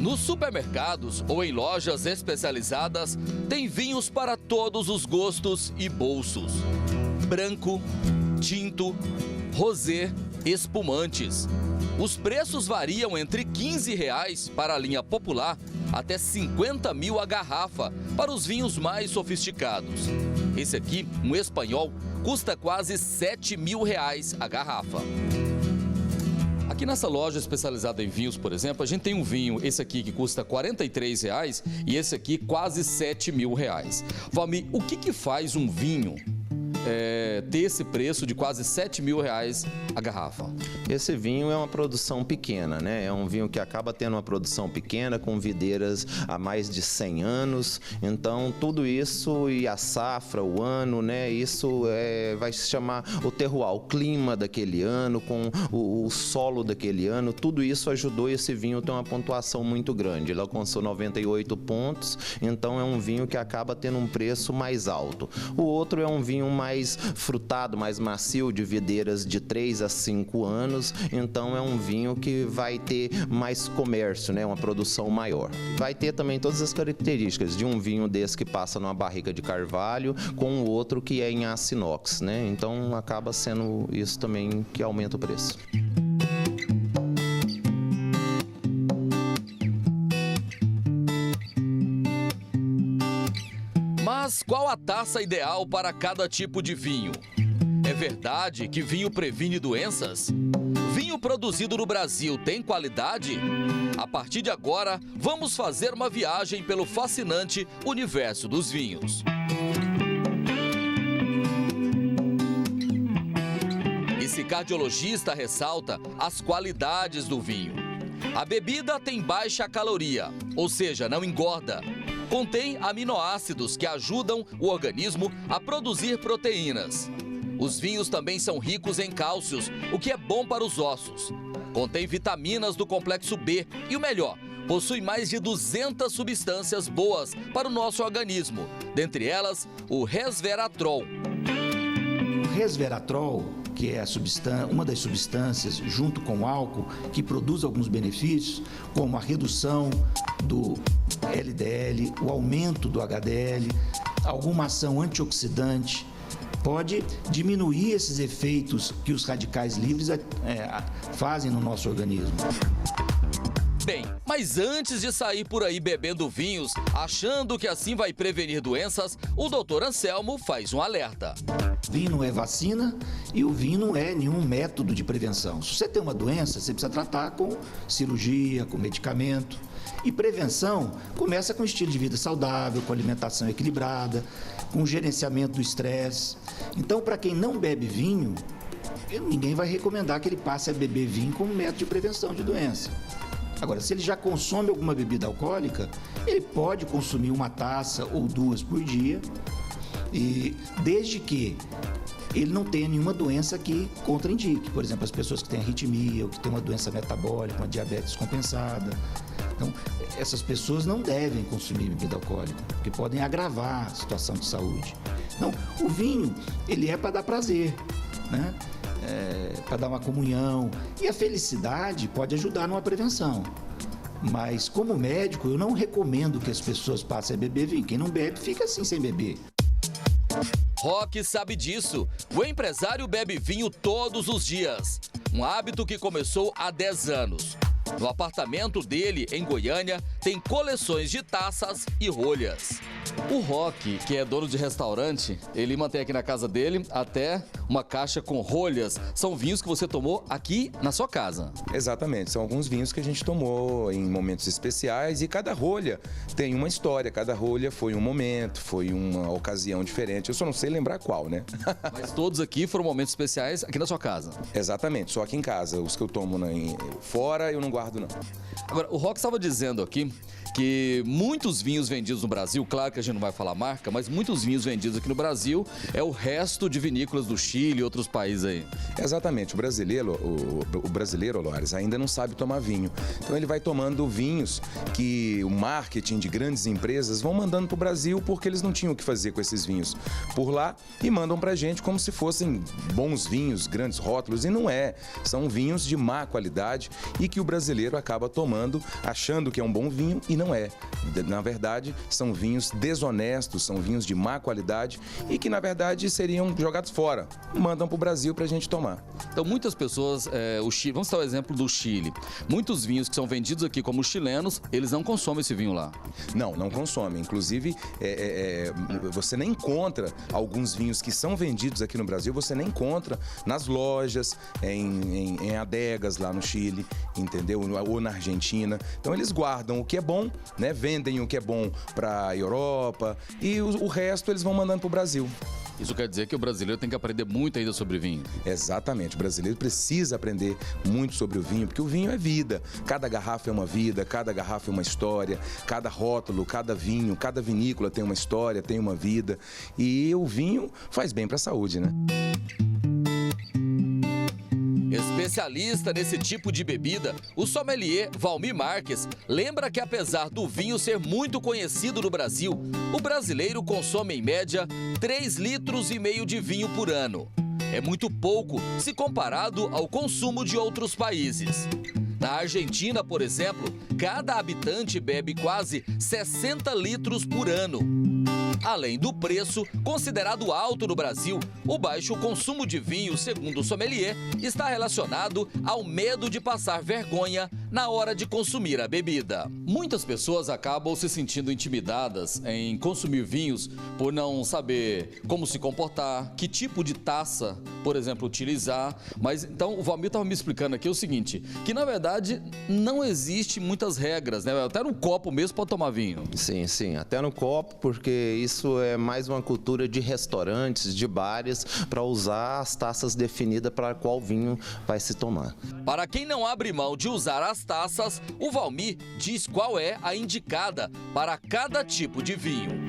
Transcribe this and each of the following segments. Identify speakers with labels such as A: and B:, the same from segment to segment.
A: Nos supermercados ou em lojas especializadas, tem vinhos para todos os gostos e bolsos. Branco, tinto, rosé, espumantes. Os preços variam entre R$ 15 para a linha popular até 50 mil a garrafa para os vinhos mais sofisticados. Esse aqui, um espanhol, custa quase 7 mil reais a garrafa. Aqui nessa loja especializada em vinhos, por exemplo, a gente tem um vinho, esse aqui que custa R$ 43 e esse aqui quase 7 mil reais. Valmir, o que faz um vinho ter esse preço de quase 7 mil reais a garrafa?
B: Esse vinho é uma produção pequena, né? É um vinho que acaba tendo uma produção pequena, com videiras há mais de 100 anos. Então, tudo isso e a safra, o ano, né? Isso vai se chamar o terroir, o clima daquele ano, com o solo daquele ano. Tudo isso ajudou esse vinho a ter uma pontuação muito grande. Ele alcançou 98 pontos, então é um vinho que acaba tendo um preço mais alto. O outro é um vinho mais frutado, mais macio, de videiras de 3 a 5 anos, então é um vinho que vai ter mais comércio, né? Uma produção maior. Vai ter também todas as características de um vinho desse que passa numa barrica de carvalho com o outro que é em aço inox, né? Então acaba sendo isso também que aumenta o preço.
A: Mas qual a taça ideal para cada tipo de vinho? É verdade que vinho previne doenças? Vinho produzido no Brasil tem qualidade? A partir de agora, vamos fazer uma viagem pelo fascinante universo dos vinhos. Esse cardiologista ressalta as qualidades do vinho. A bebida tem baixa caloria, ou seja, não engorda. Contém aminoácidos que ajudam o organismo a produzir proteínas. Os vinhos também são ricos em cálcios, o que é bom para os ossos. Contém vitaminas do complexo B e o melhor, possui mais de 200 substâncias boas para o nosso organismo, dentre elas o resveratrol.
C: O resveratrol, que é uma das substâncias, junto com o álcool, que produz alguns benefícios, como a redução do LDL, o aumento do HDL, alguma ação antioxidante, pode diminuir esses efeitos que os radicais livres fazem no nosso organismo.
A: Bem, mas antes de sair por aí bebendo vinhos, achando que assim vai prevenir doenças, o Dr. Anselmo faz um alerta.
C: Vinho não é vacina e o vinho não é nenhum método de prevenção. Se você tem uma doença, você precisa tratar com cirurgia, com medicamento. E prevenção começa com estilo de vida saudável, com alimentação equilibrada, com gerenciamento do estresse. Então, para quem não bebe vinho, ninguém vai recomendar que ele passe a beber vinho como método de prevenção de doença. Agora, se ele já consome alguma bebida alcoólica, ele pode consumir uma taça ou duas por dia, e desde que ele não tenha nenhuma doença que contraindique. Por exemplo, as pessoas que têm arritmia ou que têm uma doença metabólica, uma diabetes descompensada. Então, essas pessoas não devem consumir bebida alcoólica, porque podem agravar a situação de saúde. Então, o vinho, ele é para dar prazer, né? Para dar uma comunhão. E a felicidade pode ajudar numa prevenção. Mas, como médico, eu não recomendo que as pessoas passem a beber vinho. Quem não bebe, fica assim sem beber.
A: Roque sabe disso. O empresário bebe vinho todos os dias. Um hábito que começou há 10 anos. No apartamento dele, em Goiânia, tem coleções de taças e rolhas. O Roque, que é dono de restaurante, ele mantém aqui na casa dele até uma caixa com rolhas. São vinhos que você tomou aqui na sua casa.
D: Exatamente, são alguns vinhos que a gente tomou em momentos especiais e cada rolha tem uma história, cada rolha foi um momento, foi uma ocasião diferente. Eu só não sei lembrar qual, né?
A: Mas todos aqui foram momentos especiais aqui na sua casa.
D: Exatamente, só aqui em casa. Os que eu tomo fora eu não guardo, não.
A: Agora, o Roque estava dizendo aqui que muitos vinhos vendidos no Brasil, claro que a gente não vai falar marca, mas muitos vinhos vendidos aqui no Brasil é o resto de vinícolas do Chile e outros países aí.
D: Exatamente, o brasileiro, Loares, ainda não sabe tomar vinho. Então ele vai tomando vinhos que o marketing de grandes empresas vão mandando para o Brasil porque eles não tinham o que fazer com esses vinhos por lá e mandam para a gente como se fossem bons vinhos, grandes rótulos, e não é. São vinhos de má qualidade e que o brasileiro acaba tomando achando que é um bom vinho e não é. Na verdade, são vinhos desonestos, são vinhos de má qualidade e que na verdade seriam jogados fora. Mandam para o Brasil para a gente tomar.
A: Então muitas pessoas, o Chile, vamos dar o exemplo do Chile. Muitos vinhos que são vendidos aqui como chilenos, eles não consomem esse vinho lá.
D: Não consomem. Inclusive, você nem encontra alguns vinhos que são vendidos aqui no Brasil, você nem encontra nas lojas, em adegas lá no Chile, entendeu? Ou na Argentina. Então eles guardam o que é bom, né? Vendem o que é bom para a Europa e o resto eles vão mandando para o Brasil.
A: Isso quer dizer que o brasileiro tem que aprender muito ainda sobre vinho.
D: Exatamente, o brasileiro precisa aprender muito sobre o vinho, porque o vinho é vida. Cada garrafa é uma vida, cada garrafa é uma história, cada rótulo, cada vinho, cada vinícola tem uma história, tem uma vida. E o vinho faz bem para a saúde, né?
A: Especialista nesse tipo de bebida, o sommelier Valmir Marques lembra que apesar do vinho ser muito conhecido no Brasil, o brasileiro consome em média 3,5 litros de vinho por ano. É muito pouco se comparado ao consumo de outros países. Na Argentina, por exemplo, cada habitante bebe quase 60 litros por ano. Além do preço, considerado alto no Brasil, o baixo consumo de vinho, segundo o sommelier, está relacionado ao medo de passar vergonha na hora de consumir a bebida. Muitas pessoas acabam se sentindo intimidadas em consumir vinhos por não saber como se comportar, que tipo de taça, por exemplo, utilizar. Mas então o Valmir estava me explicando aqui o seguinte, que na verdade não existe muitas regras, né? Até no copo mesmo pode tomar vinho.
B: Sim, até no copo, porque isso é mais uma cultura de restaurantes, de bares, para usar as taças definidas para qual vinho vai se tomar.
A: Para quem não abre mão de usar as taças, o Valmir diz qual é a indicada para cada tipo de vinho.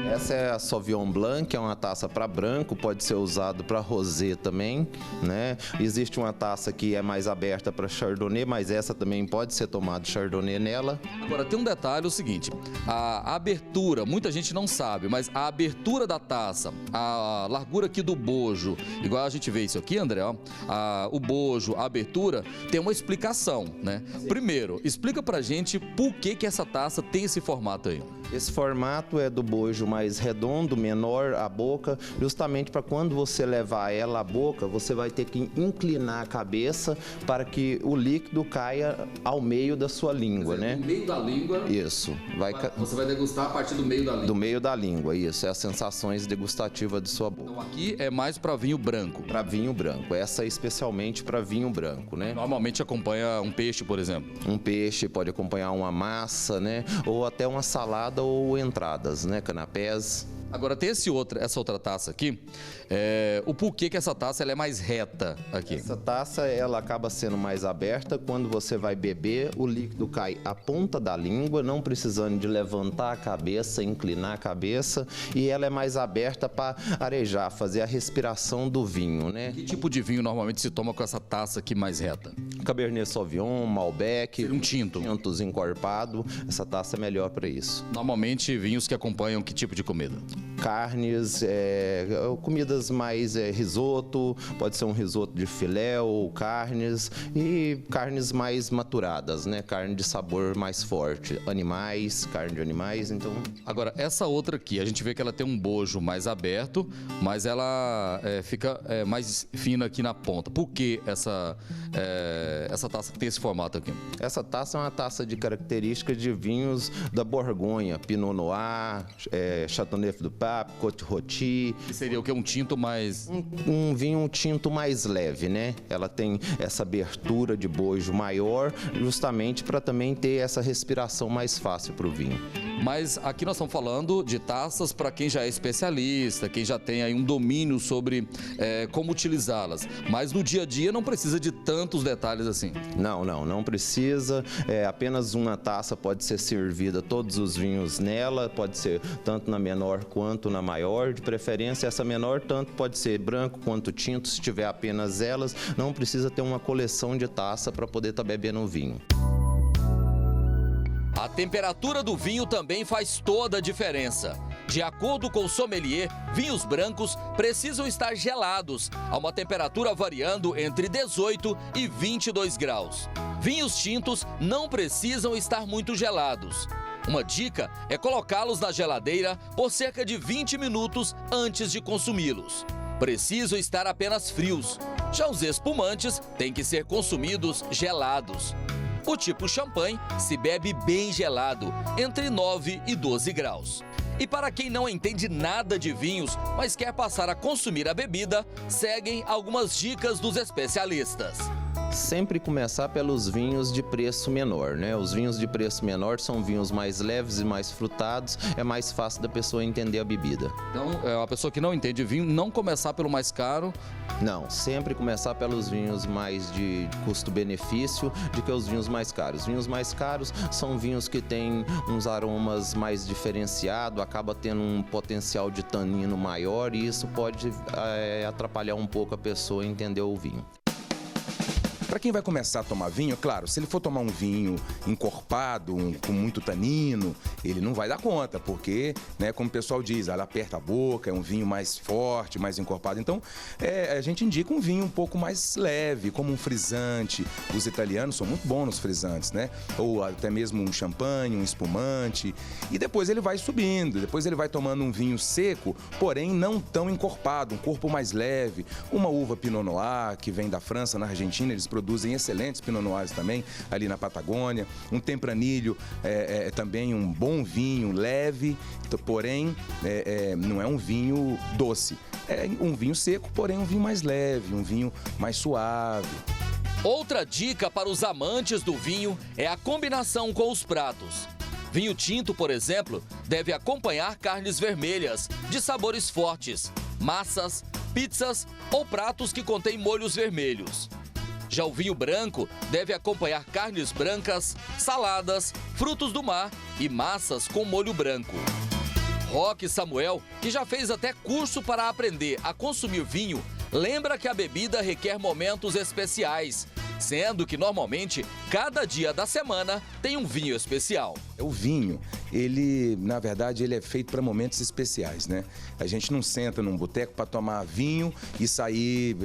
B: Essa é a Sauvignon Blanc, que é uma taça para branco, pode ser usado para rosé também, né? Existe uma taça que é mais aberta para Chardonnay, mas essa também pode ser tomado Chardonnay nela.
A: Agora, tem um detalhe, o seguinte, a abertura, muita gente não sabe, mas a abertura da taça, a largura aqui do bojo, igual a gente vê isso aqui, André, ó, o bojo, a abertura, tem uma explicação, né? Primeiro, explica pra gente por que essa taça tem esse formato aí.
B: Esse formato é do bojo mais redondo, menor a boca, justamente para quando você levar ela à boca, você vai ter que inclinar a cabeça para que o líquido caia ao meio da sua língua, né?
A: No meio da língua.
B: Isso.
A: Você vai degustar a partir do meio da língua.
B: Do meio da língua, isso. É as sensações degustativas de sua boca.
A: Então aqui é mais para vinho branco.
B: Para vinho branco. Essa é especialmente para vinho branco, né?
A: Normalmente acompanha um peixe, por exemplo.
B: Um peixe pode acompanhar uma massa, né? Ou até uma salada ou entradas, né? Canapés.
A: Agora tem essa outra taça aqui, o porquê que essa taça ela é mais reta aqui?
B: Essa taça ela acaba sendo mais aberta quando você vai beber, o líquido cai à ponta da língua, não precisando de levantar a cabeça, inclinar a cabeça, e ela é mais aberta para arejar, fazer a respiração do vinho, né?
A: Que tipo de vinho normalmente se toma com essa taça aqui mais reta?
B: Cabernet Sauvignon, Malbec,
A: um tinto.
B: Tintos encorpado, essa taça é melhor para isso.
A: Normalmente vinhos que acompanham que tipo de comida?
B: Carnes, comidas mais risoto, pode ser um risoto de filé ou carnes, e carnes mais maturadas, né? Carne de sabor mais forte, animais, carne de animais, então...
A: Agora, essa outra aqui, a gente vê que ela tem um bojo mais aberto, mas ela fica mais fina aqui na ponta. Por que essa taça tem esse formato aqui?
B: Essa taça é uma taça de características de vinhos da Borgonha, Pinot Noir, Chateauneuf du Pape, Guararapes, Côte-Rôti.
A: Que seria o que? Um tinto mais...
B: Um vinho tinto mais leve, né? Ela tem essa abertura de bojo maior, justamente para também ter essa respiração mais fácil para o vinho.
A: Mas aqui nós estamos falando de taças para quem já é especialista, quem já tem aí um domínio sobre como utilizá-las. Mas no dia a dia não precisa de tantos detalhes assim.
B: Não precisa. Apenas uma taça pode ser servida, todos os vinhos nela, pode ser tanto na menor quanto na maior. De preferência, essa menor tanto pode ser branco quanto tinto, se tiver apenas elas. Não precisa ter uma coleção de taça para poder estar bebendo o vinho.
A: A temperatura do vinho também faz toda a diferença. De acordo com o sommelier, vinhos brancos precisam estar gelados, a uma temperatura variando entre 18 e 22 graus. Vinhos tintos não precisam estar muito gelados. Uma dica é colocá-los na geladeira por cerca de 20 minutos antes de consumi-los. Precisam estar apenas frios. Já os espumantes têm que ser consumidos gelados. O tipo champanhe se bebe bem gelado, entre 9 e 12 graus. E para quem não entende nada de vinhos, mas quer passar a consumir a bebida, seguem algumas dicas dos especialistas.
B: Sempre começar pelos vinhos de preço menor, né? Os vinhos de preço menor são vinhos mais leves e mais frutados, é mais fácil da pessoa entender a bebida.
A: Então, a pessoa que não entende vinho, não começar pelo mais caro.
B: Não, sempre começar pelos vinhos mais de custo-benefício do que os vinhos mais caros. Os vinhos mais caros são vinhos que têm uns aromas mais diferenciados, acaba tendo um potencial de tanino maior e isso pode atrapalhar um pouco a pessoa a entender o vinho.
D: Para quem vai começar a tomar vinho, claro, se ele for tomar um vinho encorpado, com muito tanino, ele não vai dar conta, porque, né, como o pessoal diz, ela aperta a boca, é um vinho mais forte, mais encorpado. Então, a gente indica um vinho um pouco mais leve, como um frisante. Os italianos são muito bons nos frisantes, né? Ou até mesmo um champanhe, um espumante. E depois ele vai subindo, depois ele vai tomando um vinho seco, porém não tão encorpado, um corpo mais leve. Uma uva Pinot Noir, que vem da França, na Argentina, eles produzem excelentes Pinot Noirs também, ali na Patagônia. Um Tempranillo também um bom vinho, leve, porém não é um vinho doce. É um vinho seco, porém um vinho mais leve, um vinho mais suave.
A: Outra dica para os amantes do vinho é a combinação com os pratos. Vinho tinto, por exemplo, deve acompanhar carnes vermelhas, de sabores fortes, massas, pizzas ou pratos que contêm molhos vermelhos. Já o vinho branco deve acompanhar carnes brancas, saladas, frutos do mar e massas com molho branco. Roque Samuel, que já fez até curso para aprender a consumir vinho, lembra que a bebida requer momentos especiais, sendo que normalmente cada dia da semana tem um vinho especial.
D: O vinho, ele, na verdade, ele é feito para momentos especiais, né? A gente não senta num boteco para tomar vinho e sair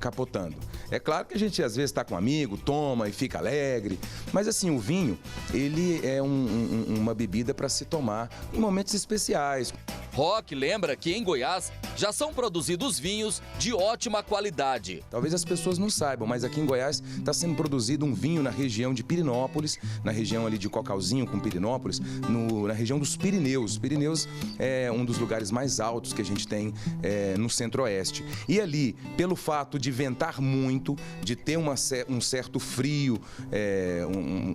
D: capotando. É claro que a gente às vezes está com um amigo, toma e fica alegre, mas assim, o vinho, ele é uma bebida para se tomar em momentos especiais.
A: Roque lembra que em Goiás já são produzidos vinhos de ótima qualidade.
D: Talvez as pessoas não saibam, mas aqui em Goiás está sendo produzido um vinho na região de Pirenópolis, na região ali de Cocalzinho com Pirenópolis, na região dos Pirineus. Pirineus é um dos lugares mais altos que a gente tem no centro-oeste. E ali, pelo fato de ventar muito, de ter um certo frio,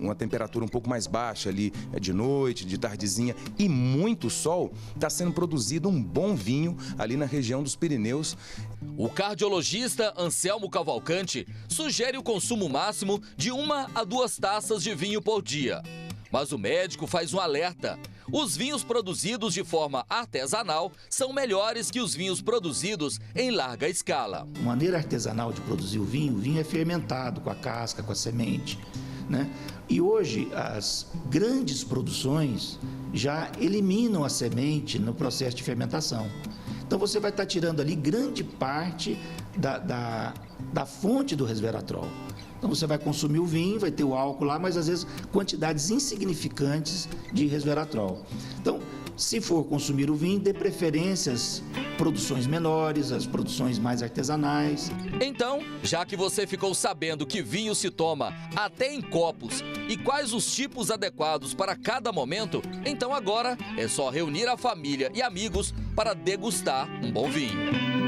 D: uma temperatura um pouco mais baixa ali de noite, de tardezinha e muito sol, está sendo produzido um bom vinho ali na região dos Pirineus.
A: O cardiologista Anselmo Cavalcante sugere o consumo máximo de 1 a 2 taças de vinho por dia. Mas o médico faz um alerta: os vinhos produzidos de forma artesanal são melhores que os vinhos produzidos em larga escala.
C: A maneira artesanal de produzir o vinho é fermentado com a casca, com a semente, né? E hoje as grandes produções já eliminam a semente no processo de fermentação. Então você vai estar tirando ali grande parte da fonte do resveratrol. Então você vai consumir o vinho, vai ter o álcool lá, mas às vezes quantidades insignificantes de resveratrol. Então Se for consumir o vinho, dê preferência às produções menores, às produções mais artesanais.
A: Então, já que você ficou sabendo que vinho se toma até em copos e quais os tipos adequados para cada momento, então agora é só reunir a família e amigos para degustar um bom vinho.